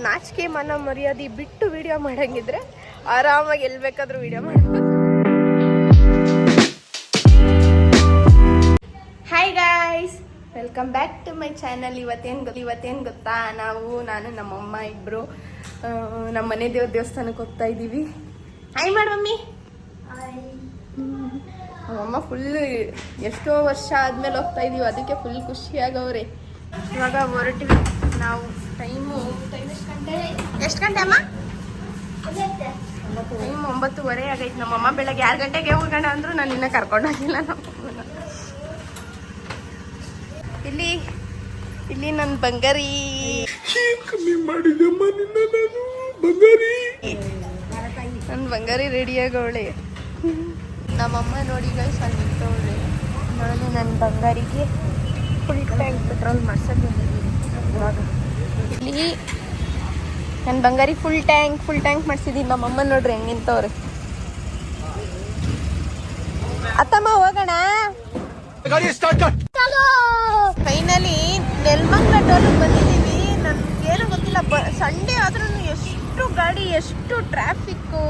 ನಾಚಿಕೆ ಮನ ಮರ್ಯಾದೆ ಬಿಟ್ಟು ವಿಡಿಯೋ ಮಾಡಂಗಿದ್ರೆ ಆರಾಮಾಗಿ ಎಲ್ಲಿ ಬೇಕಾದ್ರೂ ವಿಡಿಯೋ ಮಾಡ್ಬೋದು. Hi guys, welcome back to my channel. ಇವತ್ತೇನು ಗೊತ್ತಾ, ನಾನು ನಮ್ಮಮ್ಮ ಇಬ್ಬರು ನಮ್ಮ ಮನೆ ದೇವಸ್ಥಾನಕ್ಕೆ ಹೋಗ್ತಾ ಇದ್ದೀವಿ. ಹಾಯ್ ಮಾಡು ಮಮ್ಮಿ. ನಮ್ಮಮ್ಮ ಫುಲ್ ಎಷ್ಟೋ ವರ್ಷ ಆದ್ಮೇಲೆ ಹೋಗ್ತಾ ಇದೀವಿ, ಅದಕ್ಕೆ ಫುಲ್ ಖುಷಿಯಾಗವ್ರೆ. ಇವಾಗ ಹೊರಟಿವಿ ನಾವು. ಟೈಮ್ ಎಷ್ಟು ಗಂಟೆ ಅಮ್ಮ? ಟೈಮ್ 9:30 ಆಗೈತೆ. ನಮ್ಮಮ್ಮ ಬೆಳಗ್ಗೆ 6 ಗಂಟೆಗೆ ಹೋಗೋಣ ಅಂದ್ರು ನಾನು ಇನ್ನೂ ಕರ್ಕೊಂಡೋಗಿಲ್ಲ. ನಮ್ಮಮ್ಮನ ಇಲ್ಲಿ ನನ್ನ ಬಂಗಾರಿ ಕಮ್ಮಿ ಮಾಡಿದಮ್ಮ, ನನ್ನ ಬಂಗಾರಿ ರೆಡಿಯಾಗವಳೆ. ನಮ್ಮಮ್ಮ ನೋಡಿ ಗೈಸ್ ಅಲ್ಲಿ ನಿಂತವಳೆ. ನಾನು ನನ್ನ ಬಂಗಾರಿಗೆ ಫುಲ್ ಟ್ಯಾಂಕ್ ಪೆಟ್ರೋಲ್ ಮಾಡ್ಸೋದು ಬಂದಿದ್ದೀನಿ. ಇವಾಗ ಇಲ್ಲಿ ನನ್ನ ಬಂಗಾರಿ ಫುಲ್ ಟ್ಯಾಂಕ್ ಮಾಡಿಸಿದ್ದೀನಿ. ನಮ್ಮಮ್ಮ ನೋಡ್ರಿ ಹೆಂಗೆ ನಿಂತವ್ರೆ. ಅತ್ತಮ್ಮ ಹೋಗೋಣ. ಫೈನಲಿ ನೆಲಮಂಗಲ ಟೋಲಿಗೆ ಬಂದಿದ್ದೀವಿ. ನನ್ಗೇನು ಗೊತ್ತಿಲ್ಲ, ಸಂಡೇ ಆದ್ರೂ ಎಷ್ಟು ಗಾಡಿ, ಎಷ್ಟು ಟ್ರಾಫಿಕ್ಕು.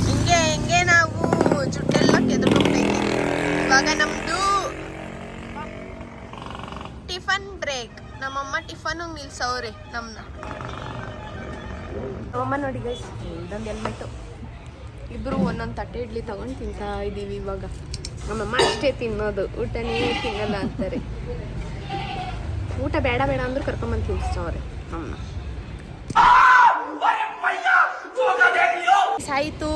ಹಿಂಗೆ ನಾವು ಜುಟ್ಟೆಲ್ಲ ಕೆದ್ಕೊಂಡ್ತಾ ಇದ್ದೀವಿ. ಇವಾಗ ನಮ್ದು ಟಿಫನ್ ಬ್ರೇಕ್. ನಮ್ಮಮ್ಮ ಟಿಫನ್ ನಿಲ್ಸವ್ರೆ ನಮ್ಮಮ್ಮ ನೋಡಿ ಗೈಸ್, ಇದೊಂದು ಹೆಲ್ಮೆಟ್ಟು. ಇಬ್ರು ಒಂದೊಂದು ತಟ್ಟೆ ಇಡ್ಲಿ ತಗೊಂಡು ತಿಂತಾ ಇದ್ದೀವಿ. ಇವಾಗ ನಮ್ಮಮ್ಮ ಅಷ್ಟೇ ತಿನ್ನೋದು, ಊಟನೇ ತಿನ್ನಲ್ಲ ಅಂತಾರೆ. ಊಟ ಬೇಡ ಅಂದ್ರೂ ಕರ್ಕೊಂಬಂದು ತಿನ್ನಿಸ್ತವ್ರೆ ನಮ್ಮನ್ನ. ಆಯಿತು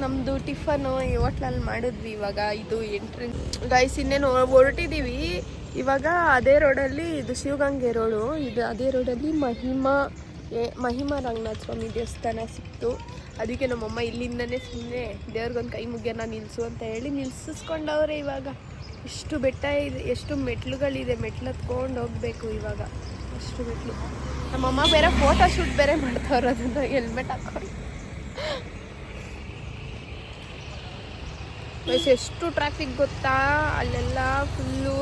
ನಮ್ಮದು ಟಿಫನು ಈ ಹೋಟ್ಲಲ್ಲಿ ಮಾಡಿದ್ವಿ. ಇವಾಗ ಇದು ಎಂಟ್ರೆನ್ಸ್ ಗೈಸ್. ಇನ್ನೇನು ಹೊರಟಿದ್ದೀವಿ ಇವಾಗ. ಅದೇ ರೋಡಲ್ಲಿ ಇದು ಶಿವಗಂಗೆ ರೋಡು, ಇದು ಅದೇ ರೋಡಲ್ಲಿ ಮಹಿಮಾ ರಂಗನಾಥ ಸ್ವಾಮಿ ದೇವಸ್ಥಾನ ಸಿಕ್ತು. ಅದಕ್ಕೆ ನಮ್ಮಮ್ಮ ಇಲ್ಲಿಂದನೇ ಸುಮ್ಮನೆ ದೇವ್ರಿಗೊಂದು ಕೈ ಮುಗಿಯೋಣ ನಿಲ್ಲಿಸು ಅಂತ ಹೇಳಿ ನಿಲ್ಸಿಸ್ಕೊಂಡವ್ರೆ. ಇವಾಗ ಎಷ್ಟು ಬೆಟ್ಟ ಇದೆ, ಎಷ್ಟು ಮೆಟ್ಲುಗಳಿದೆ, ಮೆಟ್ಲು ಹತ್ಕೊಂಡು ಹೋಗ್ಬೇಕು ಇವಾಗ. ಅಷ್ಟು ಮೆಟ್ಲು. ನಮ್ಮಮ್ಮ ಬೇರೆ ಫೋಟೋ ಶೂಟ್ ಬೇರೆ ಮಾಡ್ತಾವ್ರು, ಅದನ್ನು ಹೆಲ್ಮೆಟ್ ಹಾಕೊಂಡು. ಎಷ್ಟು ಟ್ರಾಫಿಕ್ ಗೊತ್ತಾ, ಅಲ್ಲೆಲ್ಲ ಫುಲ್ಲು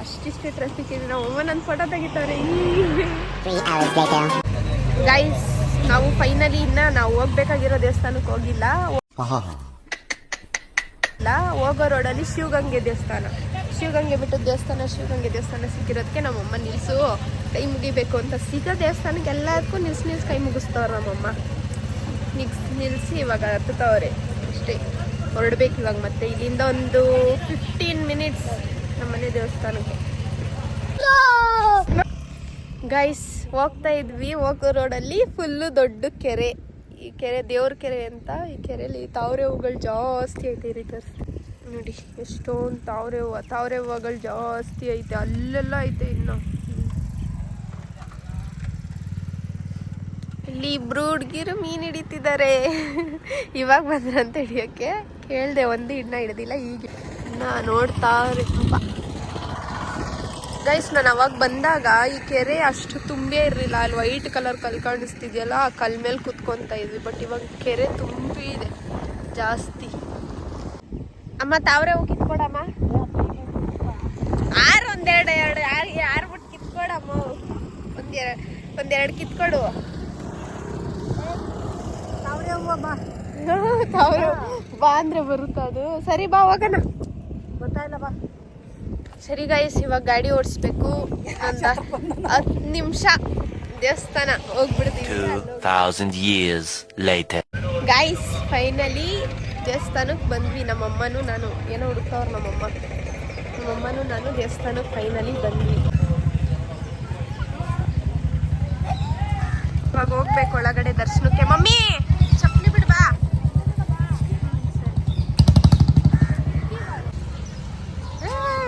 ಅಷ್ಟಿಷ್ಟೇ ಟ್ರಾಫಿಕ್ ಇದೆ. ನಮ್ಮಮ್ಮ ನನ್ನ ಫೋಟೋ ತೆಗಿತಾರೆ. ಗೈಸ್, ನಾವು ಫೈನಲಿ ನಾವು ಹೋಗ್ಬೇಕಾಗಿರೋ ದೇವಸ್ಥಾನಕ್ಕೆ ಹೋಗಿಲ್ಲ. ಹೋಗೋ ರೋಡಲ್ಲಿ ಶಿವಗಂಗೆ ಬಿಟ್ಟು ಶಿವಗಂಗೆ ದೇವಸ್ಥಾನ ಸಿಕ್ಕಿರೋದಕ್ಕೆ ನಮ್ಮಮ್ಮ ನಿಲ್ಸು ಕೈ ಮುಗಿಬೇಕು ಅಂತ. ಸಿಗೋ ದೇವಸ್ಥಾನಕ್ಕೆ ಎಲ್ಲದಕ್ಕೂ ನಿಲ್ಸಿ ಕೈ ಮುಗಿಸ್ತವ್ರು ನಮ್ಮಮ್ಮ. ನಿಲ್ಸಿ ಇವಾಗ ಹತ್ತವ್ರೆ. ಅಷ್ಟೇ, ಹೊರಡ್ಬೇಕು ಇವಾಗ. ಮತ್ತೆ ಇಲ್ಲಿಂದ ಒಂದು 15 ಮಿನಿಟ್ಸ್ ನಮ್ಮನೆ ದೇವಸ್ಥಾನಕ್ಕೆ. ಗೈಸ್, ಹೋಗ್ತಾ ಇದ್ವಿ. ಹೋಗೋ ರೋಡಲ್ಲಿ ಫುಲ್ಲು ದೊಡ್ಡ ಕೆರೆ. ಈ ಕೆರೆ ದೇವ್ರ ಕೆರೆ ಅಂತ. ಈ ಕೆರೆಯಲ್ಲಿ ತಾವರೆ ಹೂಗಳು ಜಾಸ್ತಿ ಐತೆ ರೀ. ನೋಡಿ ಎಷ್ಟೊಂದು ತಾವರೆ ಹೂಗಳು ಜಾಸ್ತಿ ಐತೆ. ಅಲ್ಲೆಲ್ಲ ಐತೆ. ಇನ್ನು ಇಲ್ಲಿ ಇಬ್ರು ಹುಡುಗಿರು ಮೀನು ಹಿಡಿತಿದ್ದಾರೆ. ಇವಾಗ ಬಂದ್ರಂತ ಹಿಡಿಯೋಕ್ಕೆ. ಕೇಳಿದೆ, ಒಂದು ಇನ್ನ ಹಿಡ್ದಿಲ್ಲ. ಈಗ ನೋಡ್ತಾ ಗೈಸ್, ನಾನು ಅವಾಗ ಬಂದಾಗ ಈ ಕೆರೆ ಅಷ್ಟು ತುಂಬೇ ಇರಲಿಲ್ಲ. ಅಲ್ಲಿ ವೈಟ್ ಕಲರ್ ಕಲ್ಲು ಕಾಣಿಸ್ತಿದೆಯಲ್ಲ, ಆ ಕಲ್ ಮೇಲೆ ಕುತ್ಕೊತಾ ಇದ್ವಿ. ಬಟ್ ಇವಾಗ ಕೆರೆ ತುಂಬಿ ಇದೆ ಜಾಸ್ತಿ. ಅಮ್ಮ ತಾವ್ರೆ ಹೋಗಿ ಕಿತ್ಕೊಡಮ್ಮ. ಆರು ಬಿಟ್ಟು ಕಿತ್ಕೊಡಮ್ಮ. ಒಂದೆರಡು ಕಿತ್ಕೊಡು. ತಾವ್ರೆ ಹೂವ ಬಾ ಅಂದ್ರೆ ಬರುತ್ತಾ ಅದು? ಸರಿ ಬಾ, ಹೋಗೋಣ. ಗೊತ್ತಾಯಿಲ್ಲ, ಬಾ. ಸರಿ ಗೈಸ್, ಇವಾಗ ಗಾಡಿ ಓಡಿಸ್ಬೇಕು. ಒಂದು 10 ನಿಮಿಷ ದೇವಸ್ಥಾನ ಹೋಗ್ಬಿಡ್ತೀವಿ. ಗೈಸ್, ಫೈನಲಿ ದೇವಸ್ಥಾನಕ್ಕೆ ಬಂದ್ವಿ. ನಮ್ಮಮ್ಮನೂ ನಾನು ಏನೋ ಹುಡುಕ್ತವ್ರು. ನಮ್ಮಮ್ಮನೂ ನಾನು ದೇವಸ್ಥಾನಕ್ಕೆ ಫೈನಲಿ ಬಂದ್ವಿ. ಇವಾಗ ಹೋಗ್ಬೇಕು ಒಳಗಡೆ ದರ್ಶನಕ್ಕೆ. ಮಮ್ಮಿ ಚಪ್ಪಲಿ ಬಿಡ್ಬಾ.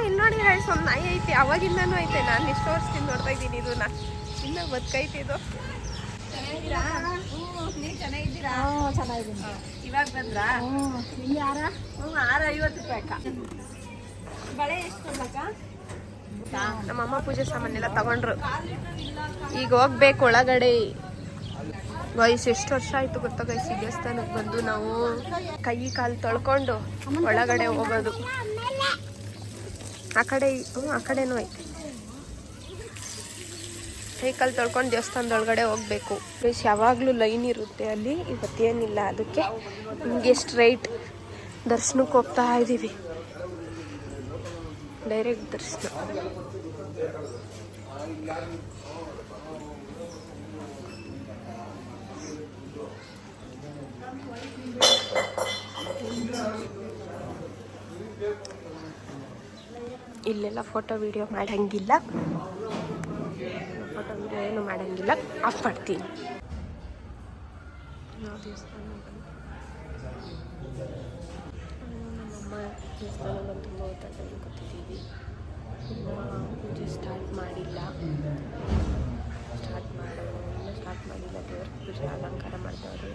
ಇಲ್ಲಿ ನೋಡಿ ಗೈಸ್, ಒಂದು ನಾಯಿ ಐತಿ. ಅವಾಗಿಂದನೂ ಐತೆ. ನಾನು ಇಷ್ಟು ವರ್ಷದಿಂದ ನೋಡ್ತಾ ಇದ್ದೀನಿ ಇದನ್ನ. ಇನ್ನ ಬದುಕೈತಿ ಇದು. ಚೆನ್ನಾಗಿದ್ದೀರಾ? ಇವಾಗ ಬಂದ್ರಾ? ಹಾರ 50 ರೂಪಾಯಿ ಅಕ್ಕ. ಬಳೆ ಎಷ್ಟು ಅಕ್ಕ? ನಮ್ಮಮ್ಮ ಪೂಜೆ ಸಾಮಾನೆಲ್ಲ ತಗೊಂಡ್ರು. ಈಗ ಹೋಗ್ಬೇಕು ಒಳಗಡೆ. ಗೈಸ್, ಎಷ್ಟು ವರ್ಷ ಆಯ್ತು ಗೊತ್ತಾ ಗೈಸ್ ಈ ದೇವಸ್ಥಾನಕ್ಕೆ ಬಂದು. ನಾವು ಕೈ ಕಾಲು ತೊಳ್ಕೊಂಡು ಒಳಗಡೆ ಹೋಗೋದು. ಆ ಕಡೆನೂ ಐತೆ. ಸೈಕಲ್ ತೊಳ್ಕೊಂಡು ದೇವಸ್ಥಾನದೊಳಗಡೆ ಹೋಗಬೇಕು. ಪ್ಲೀಸ್ ಯಾವಾಗಲೂ ಲೈನ್ ಇರುತ್ತೆ ಅಲ್ಲಿ, ಇವತ್ತೇನಿಲ್ಲ. ಅದಕ್ಕೆ ಹಿಂಗೆ ಸ್ಟ್ರೈಟ್ ದರ್ಶನಕ್ಕೆ ಹೋಗ್ತಾ ಇದ್ದೀವಿ. ಡೈರೆಕ್ಟ್ ದರ್ಶನ. ಇಲ್ಲೆಲ್ಲ ಫೋಟೋ ವಿಡಿಯೋ ಮಾಡಂಗಿಲ್ಲ, ಫೋಟೋ ವಿಡಿಯೋ ಏನು ಮಾಡಂಗಿಲ್ಲ, ಆಫ್ ಮಾಡ್ತೀನಿ. ನಾವು ದೇವಸ್ಥಾನ ನಮ್ಮಮ್ಮ ದೇವಸ್ಥಾನ ಬಂದು ತುಂಬ ಹೊತ್ತಾಗಿ ಕೂತಿದ್ದೀವಿ. ಪೂಜೆ ಸ್ಟಾರ್ಟ್ ಮಾಡಿಲ್ಲ, ಸ್ಟಾರ್ಟ್ ಮಾಡಿಲ್ಲ. ದೇವ್ರ ಪೂಜೆ ಅಲಂಕಾರ ಮಾಡ್ದವ್ರು.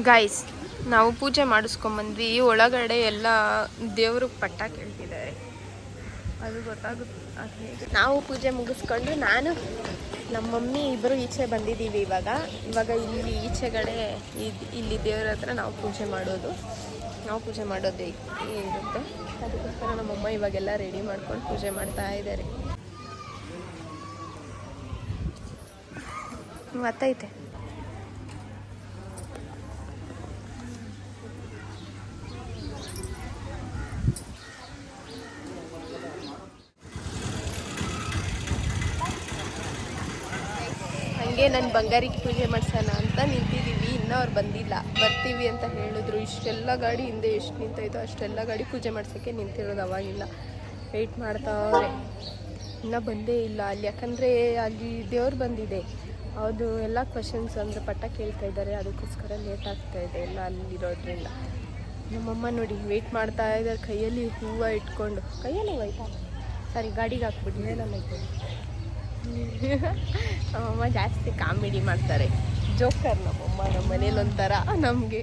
ಗೈಸ್, ನಾವು ಪೂಜೆ ಮಾಡಿಸ್ಕೊಂಬಂದ್ವಿ. ಒಳಗಡೆ ಎಲ್ಲ ದೇವ್ರಿಗೆ ಪಟ್ಟ ಕೇಳ್ತಿದ್ದಾರೆ, ಅದು ಗೊತ್ತಾಗುತ್ತೆ. ಅದು ಹೇಗೆ ನಾವು ಪೂಜೆ ಮುಗಿಸ್ಕೊಂಡು ನಾನು ನಮ್ಮ ಮಮ್ಮಿ ಇಬ್ಬರು ಈಚೆ ಬಂದಿದ್ದೀವಿ. ಇವಾಗ ಇಲ್ಲಿ ಈಚೆಗಡೆ ಇಲ್ಲಿ ದೇವ್ರ ಹತ್ರ ನಾವು ಪೂಜೆ ಮಾಡೋದು ಇರುತ್ತೆ. ಅದಕ್ಕೋಸ್ಕರ ನಮ್ಮಮ್ಮ ಇವಾಗೆಲ್ಲ ರೆಡಿ ಮಾಡ್ಕೊಂಡು ಪೂಜೆ ಮಾಡ್ತಾ ಇದ್ದಾರೆ. ಗೊತ್ತೈತೆ. ಹಂಗೆ ನನ್ನ ಬಂಗಾರಿಗೆ ಪೂಜೆ ಮಾಡ್ಸೋಣ ಅಂತ ನಿಂತಿದ್ದೀವಿ. ಇನ್ನೂ ಅವ್ರು ಬಂದಿಲ್ಲ. ಬರ್ತೀವಿ ಅಂತ ಹೇಳಿದ್ರು. ಇಷ್ಟೆಲ್ಲ ಗಾಡಿ ಹಿಂದೆ ಎಷ್ಟು ನಿಂತಾಯಿತೋ ಅಷ್ಟೆಲ್ಲ ಗಾಡಿ ಪೂಜೆ ಮಾಡ್ಸೋಕ್ಕೆ ನಿಂತಿರೋದು. ಅವಾಗಿಲ್ಲ ವೆಯ್ಟ್ ಮಾಡ್ತಾವ್ರೆ, ಇನ್ನೂ ಬಂದೇ ಇಲ್ಲ ಅಲ್ಲಿ. ಯಾಕಂದರೆ ಅಲ್ಲಿ ದೇವ್ರು ಬಂದಿದೆ, ಅದು ಎಲ್ಲ ಕ್ವಶನ್ಸ್ ಅಂದರೆ ಪಟ್ಟ ಕೇಳ್ತಾ ಇದ್ದಾರೆ. ಅದಕ್ಕೋಸ್ಕರ ಲೇಟ್ ಆಗ್ತಾ ಇದೆ ಎಲ್ಲ ಅಲ್ಲಿರೋದ್ರಿಂದ. ನಮ್ಮಮ್ಮ ನೋಡಿ ವೆಯ್ಟ್ ಮಾಡ್ತಾ ಇದ್ದಾರೆ, ಕೈಯಲ್ಲಿ ಹೂವು ಇಟ್ಕೊಂಡು. ಕೈಯಲ್ಲಿ ಹೋಯ್ತಾ ಸರಿ, ಗಾಡಿಗೆ ಹಾಕ್ಬಿಡಿ ಏನನ್ನೈತೆ. ನಮ್ಮಮ್ಮ ಜಾಸ್ತಿ ಕಾಮಿಡಿ ಮಾಡ್ತಾರೆ, ಜೋಕರ್ ನಮ್ಮಮ್ಮ. ನಮ್ಮ ಮನೇಲಿ ಒಂಥರ ನಮಗೆ.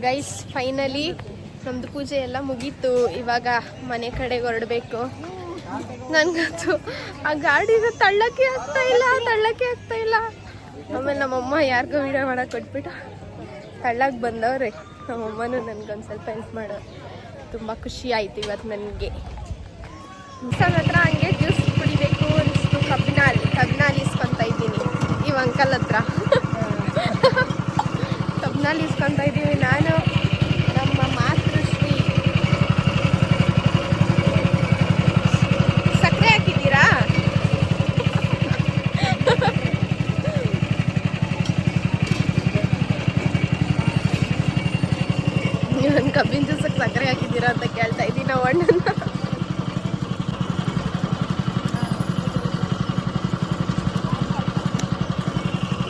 ಗೈಸ್, ಫೈನಲಿ ನಮ್ಮದು ಪೂಜೆ ಎಲ್ಲ ಮುಗೀತು. ಇವಾಗ ಮನೆ ಕಡೆಗೆ ಹೊರಡಬೇಕು. ನನಗಂತೂ ಆ ಗಾಡಿನ ತಳ್ಳಕ್ಕೆ ಆಗ್ತಾ ಇಲ್ಲ. ಆಮೇಲೆ ನಮ್ಮಮ್ಮ ಯಾರಿಗೋ ವೀಡಿಯೋ ಮಾಡೋಕೆ ಕೊಟ್ಬಿಟ್ಟು ತಳ್ಳಕ್ಕೆ ಬಂದವ್ರೆ. ನಮ್ಮಮ್ಮನೂ ನನಗೊಂದು ಸ್ವಲ್ಪ ಹೆಲ್ಪ್ ಮಾಡೋರು. ತುಂಬ ಖುಷಿ ಆಯಿತು ಇವತ್ತು ನನಗೆ. ಸರ್ ಹತ್ರ ಹಂಗೆ ಜ್ಯೂಸ್ ಕುಡಿಬೇಕು ಅನಿಸ್ತು. ಕಬ್ಬಿನಾಲ್ ಇಸ್ಕೊತಾ ಇದ್ದೀನಿ ಇವ ಅಂಕಲ್ ಹತ್ರ. ಕಬ್ಬಿನಾಲ್ ಇಸ್ಕೊತಾ ಇದ್ದೀವಿ ನಾನು, ನಮ್ಮ ಮಾತೃಶ್ರೀ. ಸಕ್ಕರೆ ಹಾಕಿದ್ದೀರಾ? ನನ್ನ ಕಬ್ಬಿನ ಜ್ಯೂಸಕ್ಕೆ ಸಕ್ಕರೆ ಹಾಕಿದ್ದೀರಾ ಅಂತ ಕೇಳ್ತಾ ಇದ್ದೀನಿ ನಾವು ಅಣ್ಣನ.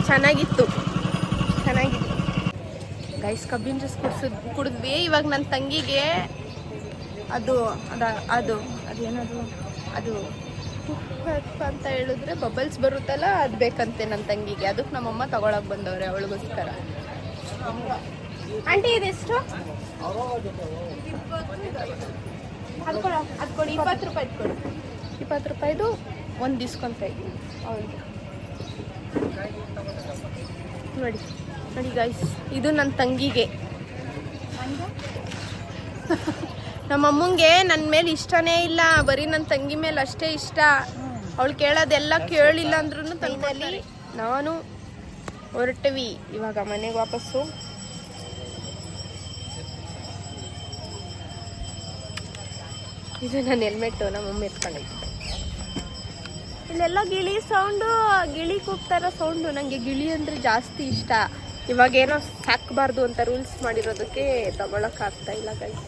ಚೆನ್ನಾಗಿತ್ತು. ಗೈಸ್, ಕಬ್ಬಿನ ಜ್ಯೂಸ್ ಕುಡಿದ್ವಿ. ಇವಾಗ ನನ್ನ ತಂಗಿಗೆ ಅದೇನದು ಅಂತ ಹೇಳಿದ್ರೆ ಬಬಲ್ಸ್ ಬರುತ್ತಲ್ಲ, ಅದು ಬೇಕಂತೆ ನನ್ನ ತಂಗಿಗೆ. ಅದಕ್ಕೆ ನಮ್ಮಮ್ಮ ತಗೊಳಕ್ಕೆ ಬಂದವ್ರೆ ಅವಳಿಗೋಸ್ಕರ. ಆಂಟಿ ಇದೆಷ್ಟು? ಅದು ಕೊಡಿ, 20 ರೂಪಾಯಿ ಕೊಡು. 20 ರೂಪಾಯಿದು ಒಂದು ಇಸ್ಕೊಂತ ಇದ್ದೀನಿ ಅವಳಿಗೆ. ನೋಡಿ ಗೈಸ್, ಇದು ನನ್ನ ತಂಗಿಗೆ. ನಮ್ಮ ಅಮ್ಮಂಗೆ ನನ್ನ ಮೇಲೆ ಇಷ್ಟನೇ ಇಲ್ಲ, ಬರೀ ನನ್ನ ತಂಗಿ ಮೇಲೆ ಅಷ್ಟೇ ಇಷ್ಟ. ಅವಳು ಕೇಳೋದೆಲ್ಲ ಕೇಳಿಲ್ಲ ಅಂದ್ರೂ ತಂಗಲ್ಲಿ ನಾನು ಹೊರಟ್ವಿ ಇವಾಗ ಮನೆಗೆ ವಾಪಸ್ಸು. ಇದು ನನ್ನ ಹೆಲ್ಮೆಟ್ಟು ನಮ್ಮಮ್ಮ ಎತ್ಕೊಂಡೈತೆ. ಇಲ್ಲೆಲ್ಲ ಗಿಳಿ ಸೌಂಡು, ಗಿಳಿ ಕೂಗ್ತಾರ ಸೌಂಡು. ನನಗೆ ಗಿಳಿ ಅಂದರೆ ಜಾಸ್ತಿ ಇಷ್ಟ. ಇವಾಗೇನೋ ಸಾಕಬಾರ್ದು ಅಂತ ರೂಲ್ಸ್ ಮಾಡಿರೋದಕ್ಕೆ ತಗೊಳಕ್ಕಾಗ್ತಾ ಇಲ್ಲ ಗೈಸ್.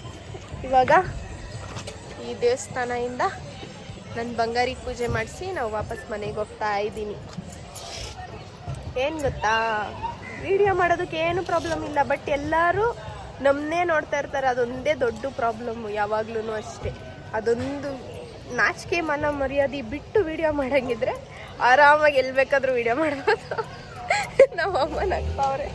ಇವಾಗ ಈ ದೇವಸ್ಥಾನದಿಂದ ನನ್ನ ಬಂಗಾರಿ ಪೂಜೆ ಮಾಡಿಸಿ ನಾವು ವಾಪಸ್ ಮನೆಗೆ ಹೋಗ್ತಾ ಇದ್ದೀನಿ. ಏನು ಗೊತ್ತಾ, ವಿಡಿಯೋ ಮಾಡೋದಕ್ಕೆ ಏನು ಪ್ರಾಬ್ಲಮ್ ಇಲ್ಲ, ಬಟ್ ಎಲ್ಲರೂ ನಮ್ಮನ್ನೇ ನೋಡ್ತಾ ಇರ್ತಾರೆ. ಅದೊಂದೇ ದೊಡ್ಡ ಪ್ರಾಬ್ಲಮ್ಮು ಯಾವಾಗ್ಲೂ ಅಷ್ಟೇ. ಅದೊಂದು ನಾಚಿಕೆ ಮನ ಮರ್ಯಾದೆ ಬಿಟ್ಟು ವಿಡಿಯೋ ಮಾಡೋಂಗಿದ್ರೆ ಆರಾಮಾಗಿ ಎಲ್ಲಿ ಬೇಕಾದರೂ ವಿಡಿಯೋ ಮಾಡ್ಬೋದು. ನಮ್ಮ ಅಮ್ಮನ ಅಕ್ಕ ಅವರೇ